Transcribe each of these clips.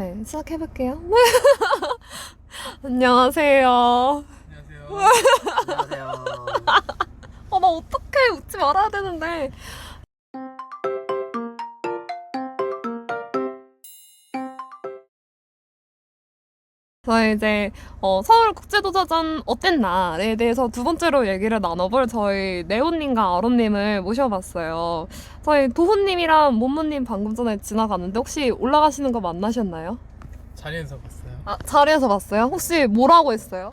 네, 시작해볼게요. 안녕하세요. 안녕하세요. 나 어떡해. 웃지 말아야 되는데. 저희 이제 서울국제도서전 어땠나에 대해서 두 번째로 얘기를 나눠볼 저희 네오님과 아론님을 모셔봤어요. 저희 도훈님이랑 모모님 방금 전에 지나갔는데 혹시 올라가시는 거 만나셨나요? 자리에서 봤어요. 아, 자리에서 봤어요? 혹시 뭐라고 했어요?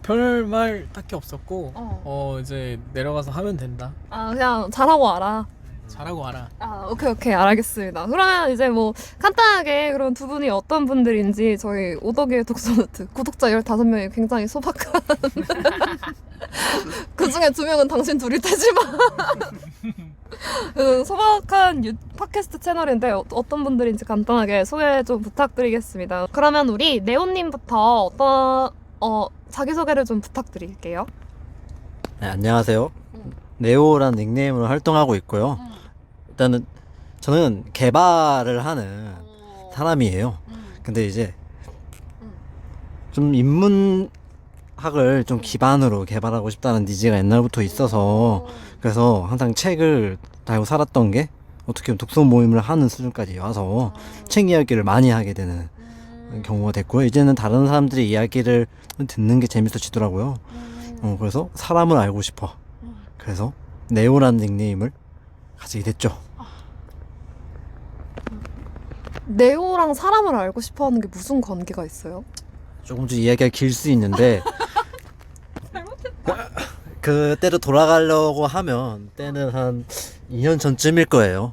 별말 딱히 없었고 어. 이제 내려가서 하면 된다. 아, 그냥 잘하고 와라. 잘하고 와라. 아, 오케이, 알겠습니다. 그러면 이제 뭐 간단하게 그런 두 분이 어떤 분들인지 저희 오덕의 독서노트 구독자 15명이 굉장히 소박한 그 중에 2명은 당신 둘이 되지만 그 소박한 팟캐스트 채널인데 어떤 분들인지 간단하게 소개 좀 부탁드리겠습니다. 그러면 우리 네오님부터 자기소개를 좀 부탁드릴게요. 네, 안녕하세요. 네오라는 닉네임으로 활동하고 있고요. 일단은 저는 개발을 하는 사람이에요. 근데 이제 좀 인문학을 좀 기반으로 개발하고 싶다는 니즈가 옛날부터 있어서 그래서 항상 책을 달고 살았던 게 어떻게 보면 독서 모임을 하는 수준까지 와서 책 이야기를 많이 하게 되는 경우가 됐고요. 이제는 다른 사람들의 이야기를 듣는 게 재밌어지더라고요. 그래서 사람을 알고 싶어. 그래서 네오라는 닉네임을 가지게 됐죠. 네오랑 사람을 알고 싶어 하는 게 무슨 관계가 있어요? 조금 좀 이야기가 길 수 있는데 그때로 돌아가려고 하면 때는 한 2년 전쯤일 거예요.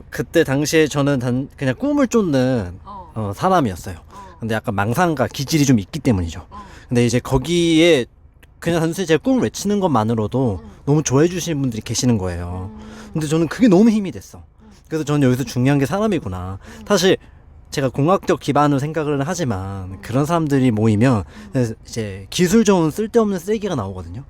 그때 당시에 저는 그냥 꿈을 쫓는 사람이었어요. 근데 약간 망상과 기질이 좀 있기 때문이죠. 근데 이제 거기에 그냥 단순히 제 꿈을 외치는 것만으로도 너무 좋아해 주시는 분들이 계시는 거예요. 근데 저는 그게 너무 힘이 됐어. 그래서 저는 여기서 중요한 게 사람이구나. 사실 제가 공학적 기반으로 생각을 하지만 그런 사람들이 모이면 이제 기술 좋은 쓸데없는 쓰레기가 나오거든요.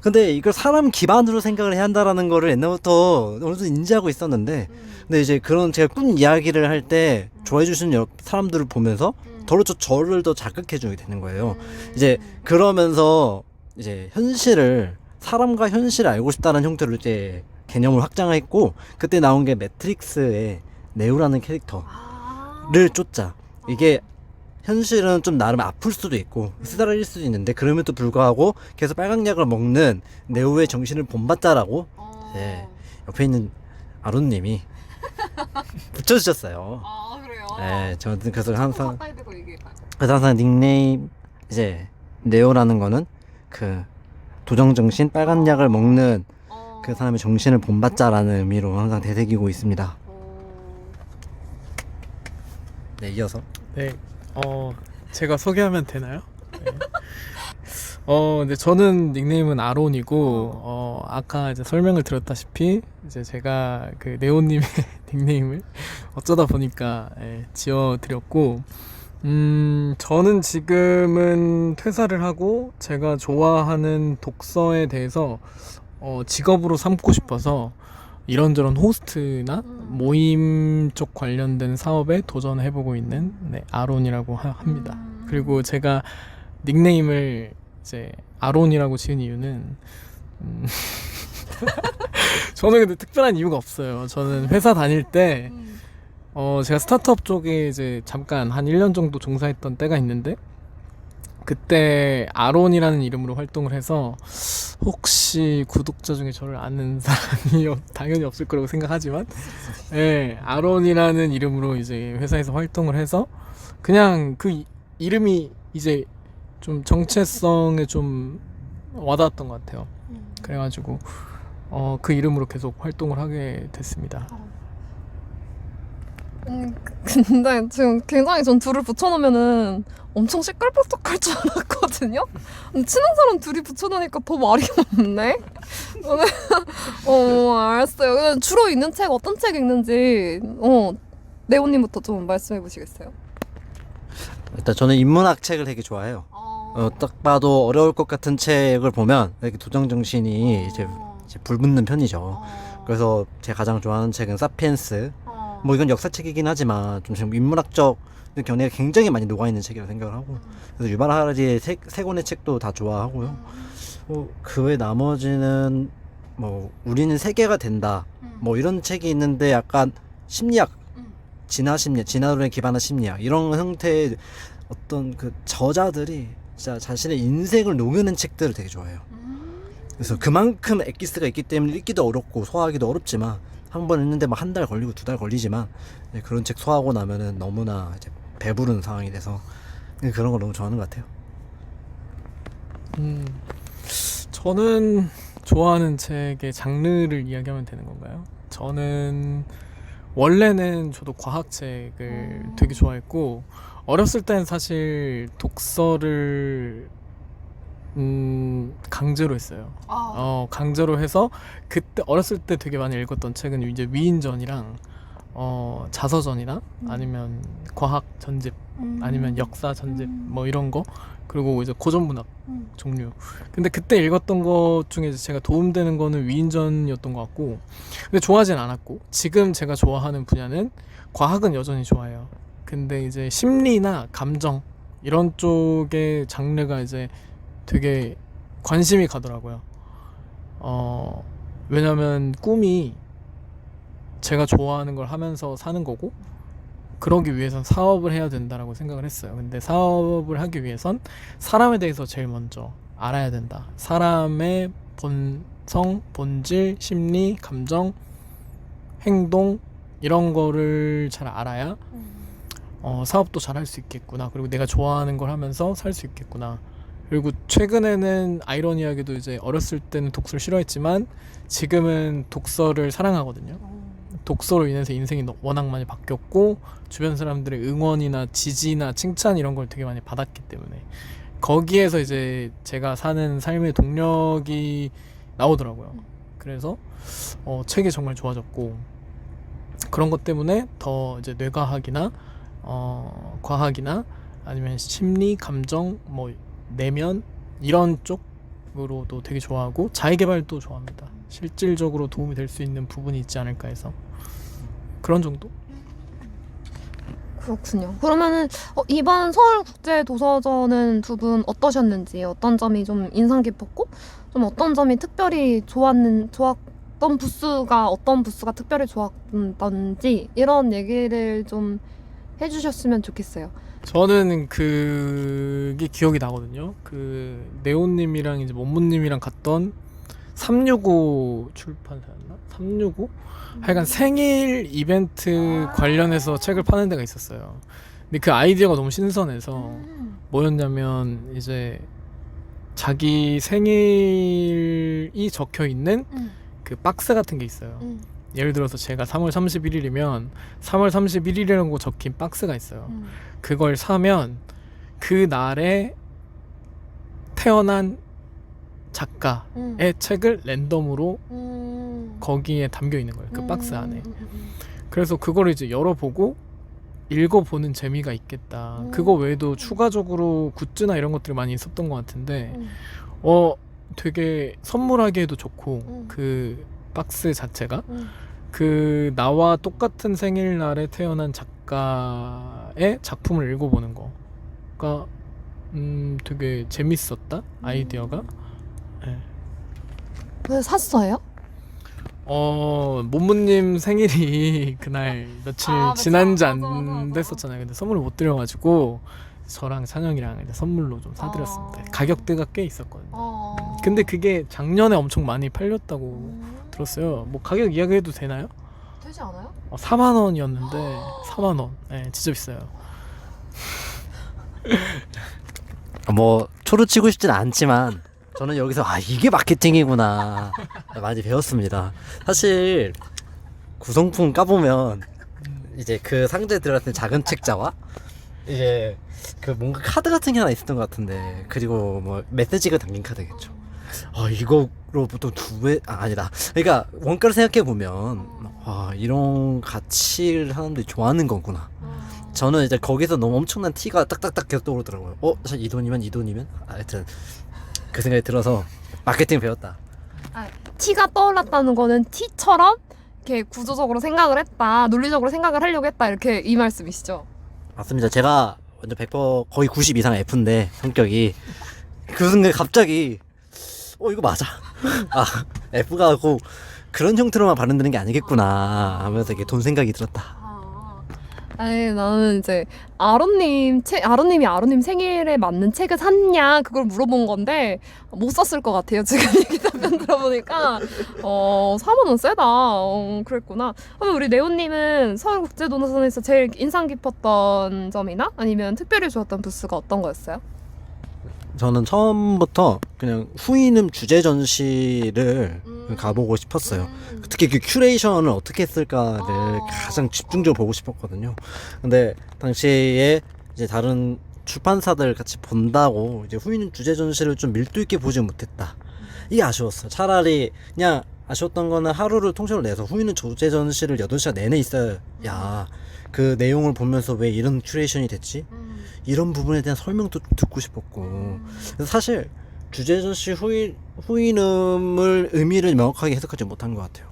근데 이걸 사람 기반으로 생각을 해야 한다라는 거를 옛날부터 어느 정도 인지하고 있었는데 근데 이제 그런 제가 꿈 이야기를 할 때 좋아해 주시는 사람들을 보면서 저를 더 자극해 주게 되는 거예요. 이제 그러면서 이제 사람과 현실을 알고 싶다는 형태로 이제 개념을 확장했고 그때 나온 게 매트릭스의 네오라는 캐릭터를 쫓자. 이게 현실은 좀 나름 아플 수도 있고 쓰다릴 수도 있는데 그럼에도 불구하고 계속 빨강약을 먹는 네오의 정신을 본받자라고 옆에 있는 아론님이 붙여주셨어요. 아, 그래요? 네, 저는 그래서 항상 닉네임 이제 네오라는 거는 그 도정정신 빨간약을 먹는 그 사람의 정신을 본받자라는 의미로 항상 되새기고 있습니다. 네, 이어서 네. 제가 소개하면 되나요? 네. 근데 저는 닉네임은 아론이고 아까 이제 설명을 드렸다시피 이제 제가 그 네오님의 닉네임을 어쩌다 보니까 지어드렸고 저는 지금은 퇴사를 하고 제가 좋아하는 독서에 대해서 직업으로 삼고 싶어서 이런저런 호스트나 모임 쪽 관련된 사업에 도전해보고 있는 아론이라고 합니다. 그리고 제가 닉네임을 이제 아론이라고 지은 이유는 저는 근데 특별한 이유가 없어요. 저는 회사 다닐 때 제가 스타트업 쪽에 이제 잠깐 한 1년 정도 종사했던 때가 있는데 그때 아론이라는 이름으로 활동을 해서 혹시 구독자 중에 저를 아는 사람이 당연히 없을 거라고 생각하지만 아론이라는 이름으로 이제 회사에서 활동을 해서 그냥 그 이름이 이제 좀 정체성에 좀 와닿았던 것 같아요. 그래가지고 그 이름으로 계속 활동을 하게 됐습니다. 근데 지금 굉장히 전 둘을 붙여놓으면은 엄청 시끌벅적할 줄 알았거든요? 친한 사람 둘이 붙여놓으니까 더 말이 없네? 알았어요. 그냥 주로 읽는 책 어떤 책 읽는지 네오님부터 좀 말씀해 보시겠어요? 일단 저는 인문학 책을 되게 좋아해요. 딱 봐도 어려울 것 같은 책을 보면 이렇게 도정정신이 이제 불붙는 편이죠. 그래서 제가 가장 좋아하는 책은 사피엔스 뭐 이건 역사책이긴 하지만 좀 지금 인문학적 견해가 굉장히 많이 녹아있는 책이라고 생각을 하고, 그래서 유발 하라리의 세 권의 책도 다 좋아하고요. 그 외 나머지는 뭐 우리는 세계가 된다 뭐 이런 책이 있는데 약간 심리학, 진화론에 기반한 심리학 이런 형태의 어떤 그 저자들이 진짜 자신의 인생을 녹여낸 책들을 되게 좋아해요. 그래서 그만큼 엑기스가 있기 때문에 읽기도 어렵고 소화하기도 어렵지만, 한 번 읽는데 막 한 달 걸리고 2달 걸리지만 그런 책 소화하고 나면은 너무나 이제 배부른 상황이 돼서 그런 걸 너무 좋아하는 것 같아요. 저는 좋아하는 책의 장르를 이야기하면 되는 건가요? 저는 원래는 저도 과학책을 되게 좋아했고, 어렸을 땐 사실 독서를 강제로 했어요. 강제로 해서 그때 어렸을 때 되게 많이 읽었던 책은 이제 위인전이랑 자서전이나 아니면 과학 전집 아니면 역사 전집 뭐 이런 거, 그리고 이제 고전문학 종류. 근데 그때 읽었던 것 중에 제가 도움되는 거는 위인전이었던 것 같고, 근데 좋아하진 않았고, 지금 제가 좋아하는 분야는 과학은 여전히 좋아해요. 근데 이제 심리나 감정 이런 쪽의 장르가 이제 되게 관심이 가더라고요. 왜냐면 꿈이 제가 좋아하는 걸 하면서 사는 거고, 그러기 위해선 사업을 해야 된다라고 생각을 했어요. 근데 사업을 하기 위해선 사람에 대해서 제일 먼저 알아야 된다. 사람의 본성, 본질, 심리, 감정, 행동 이런 거를 잘 알아야 사업도 잘 할 수 있겠구나. 그리고 내가 좋아하는 걸 하면서 살 수 있겠구나. 그리고 최근에는 아이러니하게도 이제 어렸을 때는 독서를 싫어했지만 지금은 독서를 사랑하거든요. 독서로 인해서 인생이 워낙 많이 바뀌었고, 주변 사람들의 응원이나 지지나 칭찬 이런 걸 되게 많이 받았기 때문에 거기에서 이제 제가 사는 삶의 동력이 나오더라고요. 그래서 책이 정말 좋아졌고, 그런 것 때문에 더 이제 뇌과학이나 과학이나 아니면 심리, 감정, 뭐 내면 이런 쪽으로도 되게 좋아하고, 자기계발도 좋아합니다. 실질적으로 도움이 될 수 있는 부분이 있지 않을까 해서 그런 정도? 그렇군요. 그러면은 이번 서울국제도서전은 두 분 어떠셨는지, 어떤 점이 좀 인상 깊었고, 좀 어떤 점이 특별히 좋았던 부스가 어떤 부스가 특별히 좋았던지 이런 얘기를 좀 해주셨으면 좋겠어요. 저는 그게 기억이 나거든요. 그 네온님이랑 이제 원무님이랑 갔던 365 출판사였나? 365? 하여간 생일 이벤트 관련해서 책을 파는 데가 있었어요. 근데 그 아이디어가 너무 신선해서 뭐였냐면, 이제 자기 생일이 적혀 있는 그 박스 같은 게 있어요. 예를 들어서 제가 3월 31일이면 3월 31일이라고 적힌 박스가 있어요. 그걸 사면 그 날에 태어난 작가의 책을 랜덤으로 거기에 담겨 있는 거예요. 그 박스 안에. 그래서 그거를 이제 열어보고 읽어보는 재미가 있겠다. 그거 외에도 추가적으로 굿즈나 이런 것들이 많이 있었던 것 같은데 되게 선물하기에도 좋고, 그 박스 자체가 그 나와 똑같은 생일날에 태어난 작가의 작품을 읽어보는 거가 되게 재밌었다. 아이디어가. 네. 그래서 샀어요? 모모님 생일이 그날 며칠 지난지 안 됐었잖아요. 근데 선물을 못 드려가지고 저랑 찬영이랑 이제 선물로 좀 사드렸습니다. 가격대가 꽤 있었거든요. 근데 그게 작년에 엄청 많이 팔렸다고 들었어요. 뭐 가격 이야기해도 되나요? 되지 않아요? 4만 원이었는데 4만 원. 네, 진짜 비싸요. 뭐 초를 치고 싶진 않지만 저는 여기서 이게 마케팅이구나 많이 배웠습니다. 사실 구성품 까보면 이제 그 상자에 들어갔던 작은 책자와 이제 그 뭔가 카드 같은 게 하나 있었던 것 같은데, 그리고 뭐 메시지가 담긴 카드겠죠. 이거로부터 아니다. 그러니까 원가를 생각해 보면 이런 가치를 사람들이 좋아하는 거구나. 저는 이제 거기서 너무 엄청난 티가 딱딱딱 계속 떠오르더라고요. 사실 이 돈이면 하여튼 그 생각이 들어서 마케팅 배웠다. 티가 떠올랐다는 거는 티처럼 이렇게 구조적으로 생각을 했다, 논리적으로 생각을 하려고 했다 이렇게 이 말씀이시죠? 맞습니다. 제가 완전 100% 거의 90 이상 F인데 성격이 그 순간 갑자기 이거 맞아. 아 F가 고 그런 형태로만 발현되는 게 아니겠구나 하면서 이게 돈 생각이 들었다. 아니 나는 이제 아론님이 아론님 생일에 맞는 책을 샀냐 그걸 물어본 건데 못 샀을 것 같아요. 지금 얘기 답변 들어보니까 4만 원 세다. 그랬구나. 그러면 우리 네오님은 서울국제도서관에서 제일 인상 깊었던 점이나 아니면 특별히 좋았던 부스가 어떤 거였어요? 저는 처음부터 그냥 후이눔 주제 전시를 가보고 싶었어요. 특히 그 큐레이션을 어떻게 했을까를 가장 집중적으로 보고 싶었거든요. 근데 당시에 이제 다른 출판사들 같이 본다고 이제 후이눔 주제 전시를 좀 밀도 있게 보지 못했다. 이게 아쉬웠어요. 차라리 그냥 아쉬웠던 거는 하루를 통째로 내서 후이눔 주제 전시를 8시간 내내 있어야 그 내용을 보면서 왜 이런 큐레이션이 됐지? 이런 부분에 대한 설명도 듣고 싶었고. 그래서 사실 주제 전시 후이눔을 의미를 명확하게 해석하지 못한 것 같아요.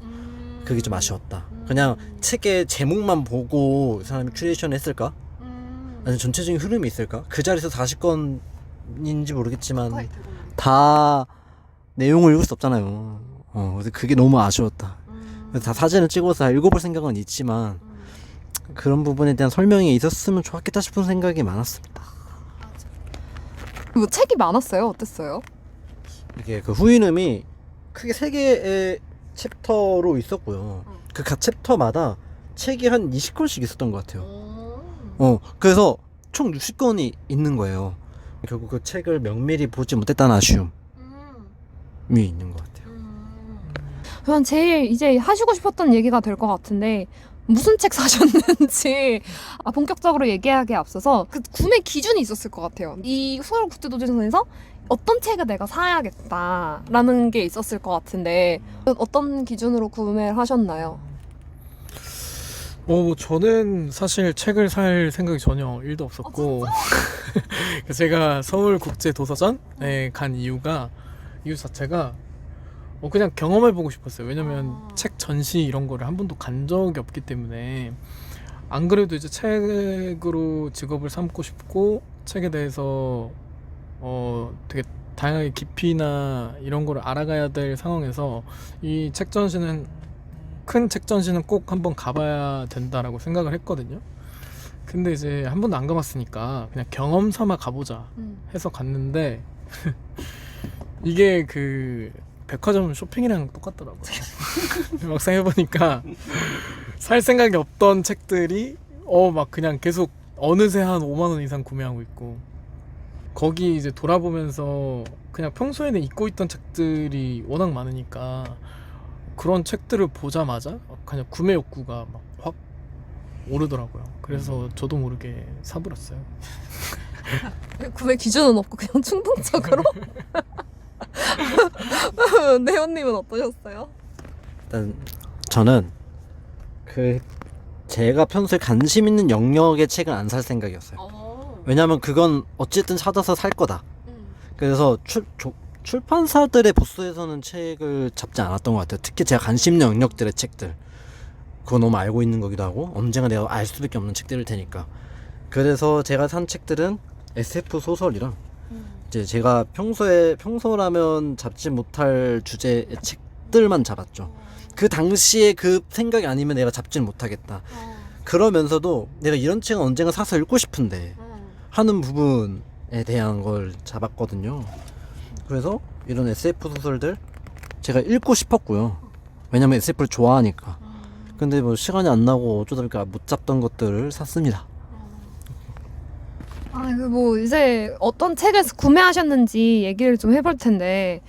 그게 좀 아쉬웠다. 그냥 책의 제목만 보고 이 사람이 큐레이션을 했을까? 아니면 전체적인 흐름이 있을까? 그 자리에서 40권인지 모르겠지만 다 내용을 읽을 수 없잖아요. 그래서 그게 너무 아쉬웠다. 그래서 다 사진을 찍어서 다 읽어볼 생각은 있지만 그런 부분에 대한 설명이 있었으면 좋았겠다 싶은 생각이 많았습니다. 뭐 책이 많았어요? 어땠어요? 이게 그 후이눔이 크게 3개의 챕터로 있었고요. 그 각 챕터마다 책이 한 20권씩 있었던 것 같아요. 그래서 총 60권이 있는 거예요. 결국 그 책을 면밀히 보지 못했다는 아쉬움이 있는 것 같아요. 그냥 제일 이제 하시고 싶었던 얘기가 될 것 같은데 무슨 책 사셨는지 본격적으로 얘기하기에 앞서서 그 구매 기준이 있었을 것 같아요. 이 서울국제도서관에서 어떤 책을 내가 사야겠다라는 게 있었을 것 같은데 어떤 기준으로 구매를 하셨나요? 저는 사실 책을 살 생각이 전혀 1도 없었고 제가 서울국제도서관에 간 이유 자체가 그냥 경험해보고 싶었어요. 왜냐면 책 전시 이런 거를 한 번도 간 적이 없기 때문에. 안 그래도 이제 책으로 직업을 삼고 싶고 책에 대해서 되게 다양하게 깊이나 이런 거를 알아가야 될 상황에서 이 책 전시는 큰 책 전시는 꼭 한번 가봐야 된다라고 생각을 했거든요. 근데 이제 한 번도 안 가봤으니까 그냥 경험 삼아 가보자 해서 갔는데 이게 그 백화점 쇼핑이랑 똑같더라고요. 막상 해보니까 살 생각이 없던 책들이 막 그냥 계속 어느새 한 5만 원 이상 구매하고 있고, 거기 이제 돌아보면서 그냥 평소에는 잊고 있던 책들이 워낙 많으니까 그런 책들을 보자마자 그냥 구매 욕구가 막 확 오르더라고요. 그래서 저도 모르게 사버렸어요. 구매 기준은 없고 그냥 충동적으로? 네오님은 어떠셨어요? 일단 저는 제가 평소에 관심 있는 영역의 책은 안 살 생각이었어요. 왜냐면 그건 어쨌든 찾아서 살 거다. 그래서 출판사들의 부스에서는 책을 잡지 않았던 것 같아요. 특히 제가 관심 있는 영역들의 책들, 그거 너무 알고 있는 거기도 하고 언젠가 내가 알 수밖에 없는 책들일 테니까. 그래서 제가 산 책들은 SF 소설이랑 이제 제가 평소라면 잡지 못할 주제의 책들만 잡았죠. 그 당시에 그 생각이 아니면 내가 잡지는 못하겠다. 그러면서도 내가 이런 책은 언젠가 사서 읽고 싶은데 하는 부분에 대한 걸 잡았거든요. 그래서 이런 SF 소설들 제가 읽고 싶었고요. 왜냐면 SF를 좋아하니까. 근데 뭐 시간이 안 나고 어쩌다 보니까 못 잡던 것들을 샀습니다. 뭐 이제 어떤 책을 구매하셨는지 얘기를 좀 해볼 텐데,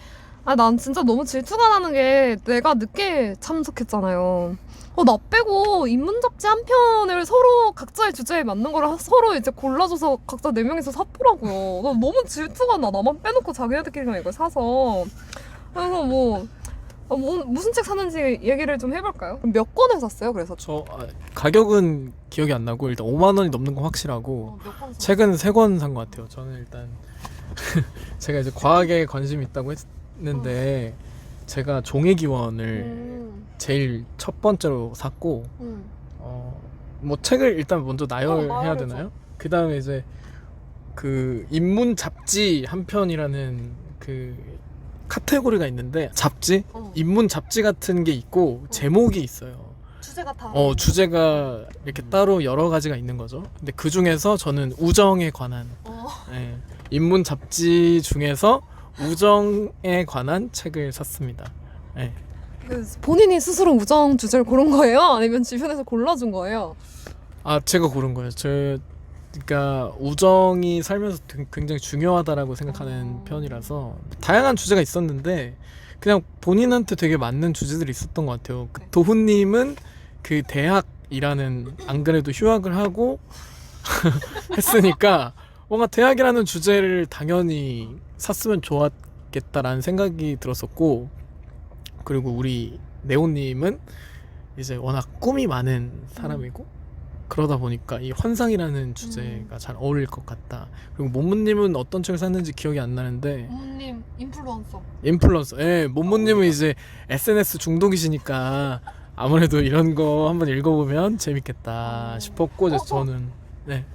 난 진짜 너무 질투가 나는 게 내가 늦게 참석했잖아요. 나 빼고 인문 잡지 한 편을 서로 각자의 주제에 맞는 거를 서로 이제 골라줘서 각자 4명이서 샀더라고요. 나 너무 질투가 나. 나만 빼놓고 자기네들끼리만 이걸 사서. 그래서 무슨 책 샀는지 얘기를 좀 해볼까요? 몇 권을 샀어요? 그래서 저 가격은 기억이 안 나고 일단 5만 원이 넘는 건 확실하고 책은 3권 산 것 같아요. 저는 일단 제가 이제 과학에 관심이 있다고 했는데 제가 종의 기원을 제일 첫 번째로 샀고 뭐 책을 일단 먼저 나열해야 나열해줘. 되나요? 그 다음에 이제 그 인문 잡지 한 편이라는 그 카테고리가 있는데 잡지? 인문 잡지 같은 게 있고 제목이 있어요. 주제가 다. 주제가 이렇게 따로 여러 가지가 있는 거죠. 근데 그 중에서 저는 우정에 관한 예, 인문 잡지 중에서 우정에 관한 책을 샀습니다. 예. 본인이 스스로 우정 주제를 고른 거예요? 아니면 주변에서 골라준 거예요? 아 제가 고른 거예요. 그러니까 우정이 살면서 굉장히 중요하다라고 생각하는 편이라서 다양한 주제가 있었는데 그냥 본인한테 되게 맞는 주제들이 있었던 것 같아요. 그 도훈님은 그 대학이라는 안 그래도 휴학을 하고 했으니까 뭔가 대학이라는 주제를 당연히 샀으면 좋았겠다라는 생각이 들었었고 그리고 우리 네오님은 이제 워낙 꿈이 많은 사람이고 그러다 보니까 이 환상이라는 주제가 잘 어울릴 것 같다. 그리고 모모님은 어떤 책을 샀는지 기억이 안 나는데 부모님 인플루언서. 인플루언서. 예, 모모님은 이제 SNS 중독이시니까 아무래도 이런 거 한번 읽어보면 재밌겠다 싶었고 이제 저는 네.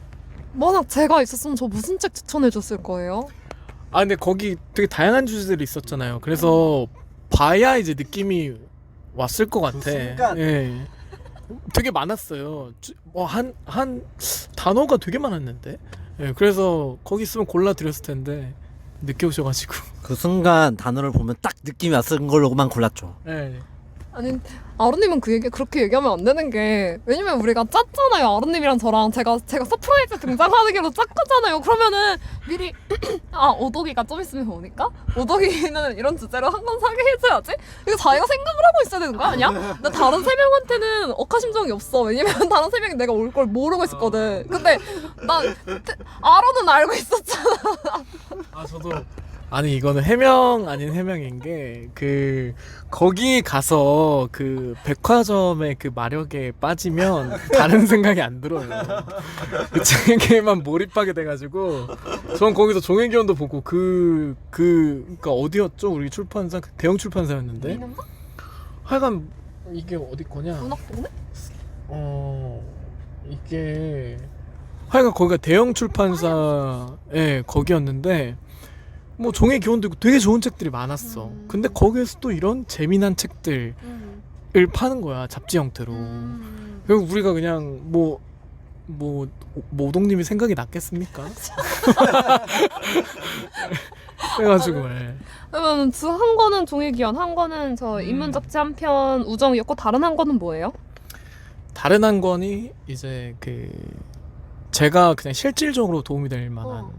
만약 제가 있었으면 저 무슨 책 추천해 줬을 거예요? 아 근데 거기 되게 다양한 주제들이 있었잖아요. 그래서 봐야 이제 느낌이 왔을 것 같아. 순간. 예. 되게 많았어요. 한 단어가 되게 많았는데. 예, 그래서 거기 있으면 골라 드렸을 텐데 늦게 오셔가지고. 그 순간 단어를 보면 딱 느낌이 왔은 걸로만 골랐죠. 예. 아니 아로님은 그렇게 얘기하면 안 되는 게 왜냐면 우리가 짰잖아요. 아로님이랑 저랑 제가 서프라이즈 등장하기로 짰거잖아요. 그러면은 미리 오덕이가 좀 있으면 오니까 오덕이는 이런 주제로 한 건 사게 해줘야지. 이거 자기가 생각을 하고 있어야 되는 거 아니야? 나 다른 세 명한테는 억하심정이 없어. 왜냐면 다른 세 명이 내가 올 걸 모르고 있었거든. 근데 나 아로는 알고 있었잖아. 아 저도 아니 이거는 해명 아닌 해명인 게 그 거기 가서 그 백화점의 그 마력에 빠지면 다른 생각이 안 들어요. 그 책에만 몰입하게 돼가지고 전 거기서 종횡기원도 보고 그러니까 어디였죠? 우리 출판사 그 대형 출판사였는데 이놈아? 하여간 이게 어디 거냐? 문학동네? 이게 하여간 거기가 대형 출판사에 거기였는데 뭐 종의 기원도 있고 되게 좋은 책들이 많았어. 근데 거기에서 또 이런 재미난 책들을 파는 거야 잡지 형태로. 그리고 우리가 그냥 뭐 오동님이 생각이 났겠습니까? 그래가지고 그러면 한 권은 종이기원, 한 권은 저 인문 잡지 한 편 우정이었고 다른 한 권은 뭐예요? 다른 한 권이 이제 그 제가 그냥 실질적으로 도움이 될 만한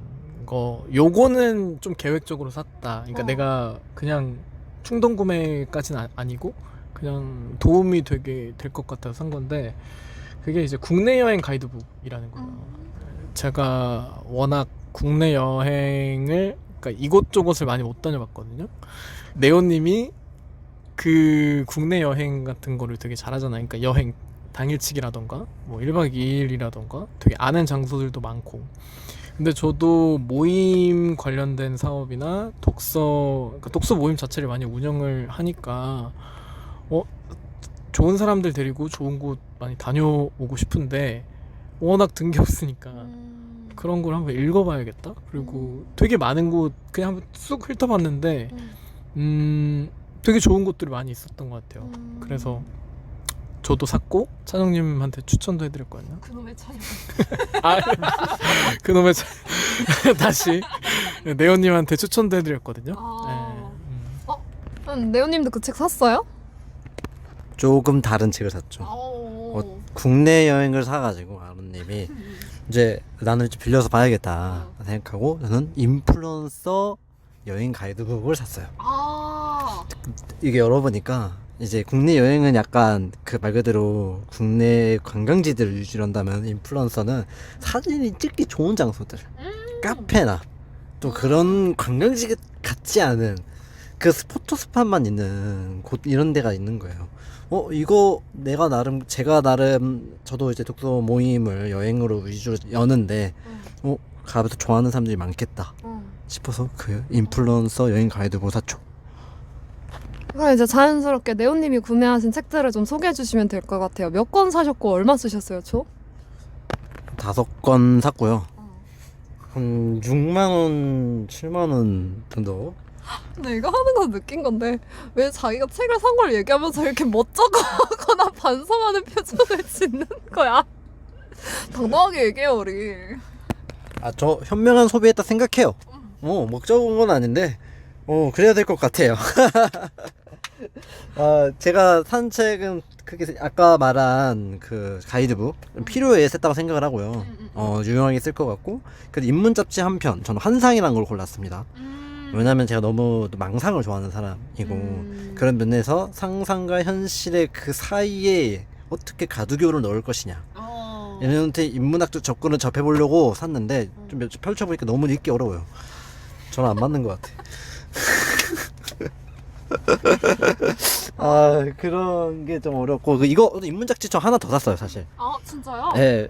거 요거는 좀 계획적으로 샀다. 그러니까 내가 그냥 충동 구매까지는 아니고 그냥 도움이 되게 될 것 같아서 산 건데 그게 이제 국내 여행 가이드북이라는 거예요. 제가 워낙 국내 여행을 그러니까 이곳저곳을 많이 못 다녀봤거든요. 네오님이 그 국내 여행 같은 거를 되게 잘하잖아요. 그러니까 여행 당일치기라던가 뭐 1박 2일이라던가 되게 아는 장소들도 많고 근데 저도 모임 관련된 사업이나 그러니까 독서 모임 자체를 많이 운영을 하니까 좋은 사람들 데리고 좋은 곳 많이 다녀오고 싶은데 워낙 든 게 없으니까 그런 걸 한번 읽어봐야겠다. 그리고 되게 많은 곳 그냥 한번 쑥 훑어봤는데 되게 좋은 곳들이 많이 있었던 것 같아요. 그래서 저도 샀고 차장님한테 추천도 해드렸거든요. 그놈의 차량. 그놈의 다시 네오님한테 추천도 해드렸거든요. 네오님도 그 책 샀어요? 조금 다른 책을 샀죠. 국내 여행을 사가지고 아론님이 이제 나는 이제 빌려서 봐야겠다 생각하고 저는 인플루언서 여행 가이드북을 샀어요. 이게 열어보니까 이제 국내 여행은 약간 그 말 그대로 국내 관광지들을 유지를 한다면 인플루언서는 사진이 찍기 좋은 장소들 카페나 또 그런 관광지 같지 않은 그 포토 스팟만 있는 곳 이런 데가 있는 거예요. 이거 제가 나름 저도 이제 독서 모임을 여행으로 위주로 여는데 가면서 좋아하는 사람들이 많겠다 싶어서 그 인플루언서 여행 가이드북 샀죠. 그럼 이제 자연스럽게 네오님이 구매하신 책들을 좀 소개해 주시면 될 것 같아요. 몇 권 사셨고 얼마 쓰셨어요, 초? 5권 샀고요. 한 6만 원, 7만 원 정도. 근데 이거 하는 거 느낀 건데 왜 자기가 책을 산 걸 얘기하면서 이렇게 멋쩍어하거나 반성하는 표정을 짓는 거야? 당당하게 얘기해요, 우리. 저 현명한 소비했다 생각해요. 목적은 건 아닌데, 그래야 될 것 같아요. 제가 산 책은 그게 아까 말한 그 가이드북 필요에 썼다고 생각을 하고요. 유용하게 쓸 것 같고, 그 인문 잡지 한 편, 저는 환상이라는 걸 골랐습니다. 왜냐면 제가 너무 망상을 좋아하는 사람이고, 그런 면에서 상상과 현실의 그 사이에 어떻게 가두교를 넣을 것이냐. 얘네한테 인문학적 접근을 접해보려고 샀는데 좀 몇 주 펼쳐보니까 너무 읽기 어려워요. 저는 안 맞는 것 같아. 그런 게 좀 어렵고, 이거 인문작지 저 하나 더 샀어요, 사실. 아, 진짜요? 네,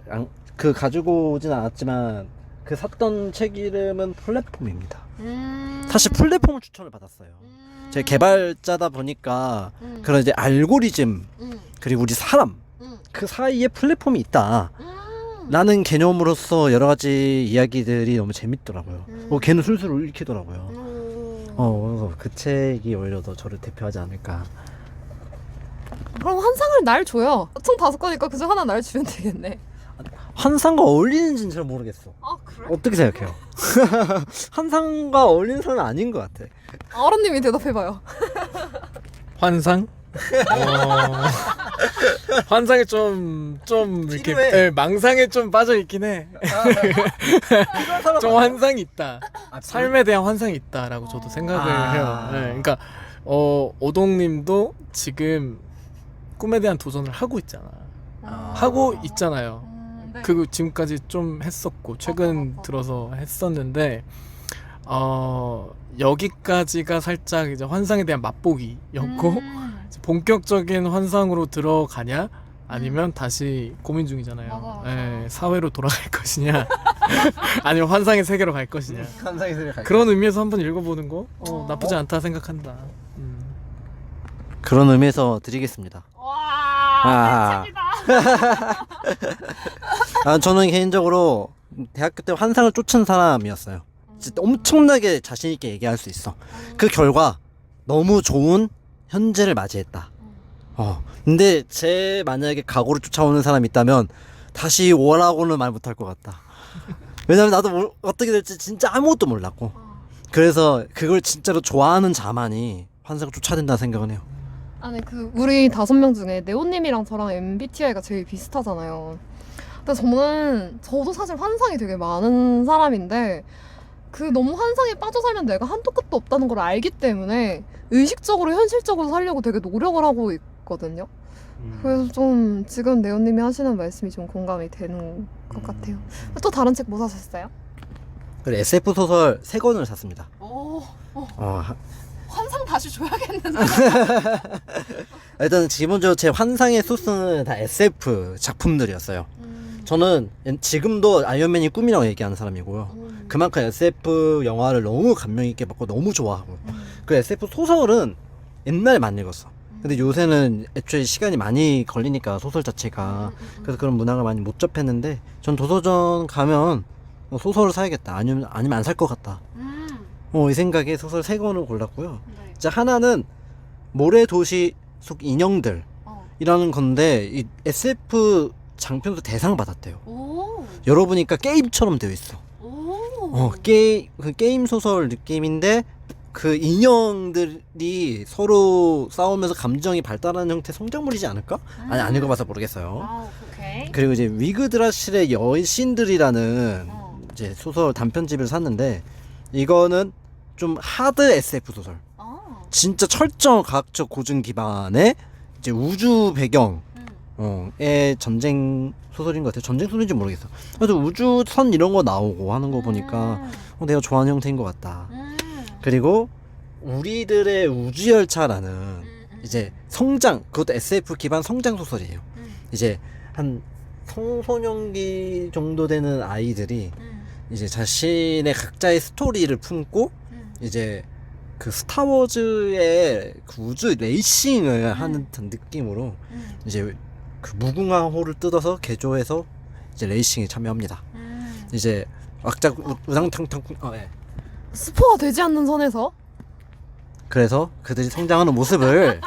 그 가지고 오진 않았지만 그 샀던 책 이름은 플랫폼입니다. 사실 플랫폼을 추천을 받았어요. 제가 개발자다 보니까 그런 이제 알고리즘 그리고 우리 사람 그 사이에 플랫폼이 있다 라는 개념으로서 여러 가지 이야기들이 너무 재밌더라고요. 걔는 술술 읽히더라고요. 그래서 그 책이 오히려 더 저를 대표하지 않을까. 그럼 환상을 날 줘요. 총 5권이니까 그중 하나 날 주면 되겠네. 환상과 어울리는지는 잘 모르겠어. 아, 그래? 어떻게 생각해요? 환상과 어울리는 사람은 아닌 것 같아. 아론님이 대답해봐요. 환상? 환상에 좀 이렇게 필요해. 망상에 좀 빠져 있긴 해. 좀 환상이 있다. 삶에 대한 환상이 있다라고 저도 생각을 해요. 네, 그러니까 오동님도 지금 꿈에 대한 도전을 하고 있잖아. 하고 있잖아요. 네. 그거 지금까지 좀 했었고 최근 들어서 했었는데 여기까지가 살짝 이제 환상에 대한 맛보기였고 이제 본격적인 환상으로 들어가냐 아니면 다시 고민 중이잖아요. 맞아. 예, 사회로 돌아갈 것이냐 아니면 환상의 세계로 갈 것이냐. 환상의 세계를 갈 그런 의미에서 한번 읽어보는 거 나쁘지 않다 생각한다. 그런 의미에서 드리겠습니다. 와, 저는 개인적으로 대학교 때 환상을 쫓은 사람이었어요. 진짜 엄청나게 자신 있게 얘기할 수 있어. 그 결과 너무 좋은 현재를 맞이했다. 근데 제 만약에 각오를 쫓아오는 사람이 있다면 다시 오라고는 말 못할 것 같다. 왜냐면 나도 어떻게 될지 진짜 아무것도 몰랐고, 그래서 그걸 진짜로 좋아하는 자만이 환상을 쫓아야 된다는 생각은 해요. 아니 우리 5명 중에 네오님이랑 저랑 MBTI가 제일 비슷하잖아요. 근데 저도 사실 환상이 되게 많은 사람인데 너무 환상에 빠져 살면 내가 한도 끝도 없다는 걸 알기 때문에 의식적으로 현실적으로 살려고 되게 노력을 하고 있거든요. 그래서 좀 지금 네오님이 하시는 말씀이 좀 공감이 되는 것 같아요. 또 다른 책 뭐 사셨어요? 그리고 SF 소설 3권을 샀습니다. 환상 다시 줘야겠는데. 일단 기본적으로 제 환상의 소스는 다 SF 작품들이었어요. 저는 지금도 아이언맨이 꿈이라고 얘기하는 사람이고요. 그만큼 SF 영화를 너무 감명 있게 받고 너무 좋아하고, 그 SF 소설은 옛날에 많이 읽었어. 근데 요새는 애초에 시간이 많이 걸리니까 소설 자체가, 그래서 그런 문학을 많이 못 접했는데 전 도서관 가면 소설을 사야겠다, 아니면 안 살 것 같다, 이 생각에 소설 3권을 골랐고요. 네. 이제 하나는 모래도시 속 인형들 이라는 건데, 이 SF 장편도 대상 받았대요. 열어보니까 게임처럼 되어 있어. 게임 소설 느낌인데 그 인형들이 서로 싸우면서 감정이 발달하는 형태의 성장물이지 않을까? 아니, 안 읽어봐서 모르겠어요. 오케이. 그리고 이제 위그드라실의 여신들이라는 이제 소설 단편집을 샀는데, 이거는 좀 하드 SF 소설. 진짜 철저한 과학적 고증 기반의 이제 우주 배경 의 전쟁 소설인 것 같아요. 전쟁 소설인지 모르겠어. 그래서 우주선 이런 거 나오고 하는 거 보니까 내가 좋아하는 형태인 것 같다. 그리고 우리들의 우주열차라는 이제 성장, 그것도 SF 기반 성장 소설이에요. 이제 한 청소년기 정도 되는 아이들이 이제 자신의 각자의 스토리를 품고 이제 그 스타워즈의 그 우주 레이싱을 하는 듯한 느낌으로 이제 그 무궁화호를 뜯어서 개조해서 이제 레이싱에 참여합니다. 이제 악작 우당탕탕 네. 스포가 되지 않는 선에서 그래서 그들이 성장하는 모습을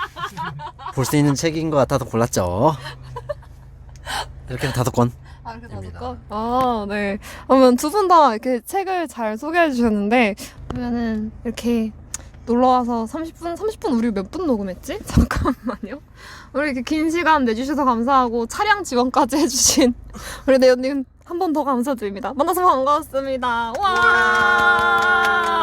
볼 수 있는 책인 것 같아서 골랐죠. 이렇게 해서 5권. 이렇게 네. 그러면 두 분 다 이렇게 책을 잘 소개해 주셨는데 그러면은 이렇게 놀러 와서 30분 우리 몇 분 녹음했지? 잠깐만요. 우리 이렇게 긴 시간 내주셔서 감사하고 차량 지원까지 해주신 우리 네오님 한 번 더 감사드립니다. 만나서 반가웠습니다. 와.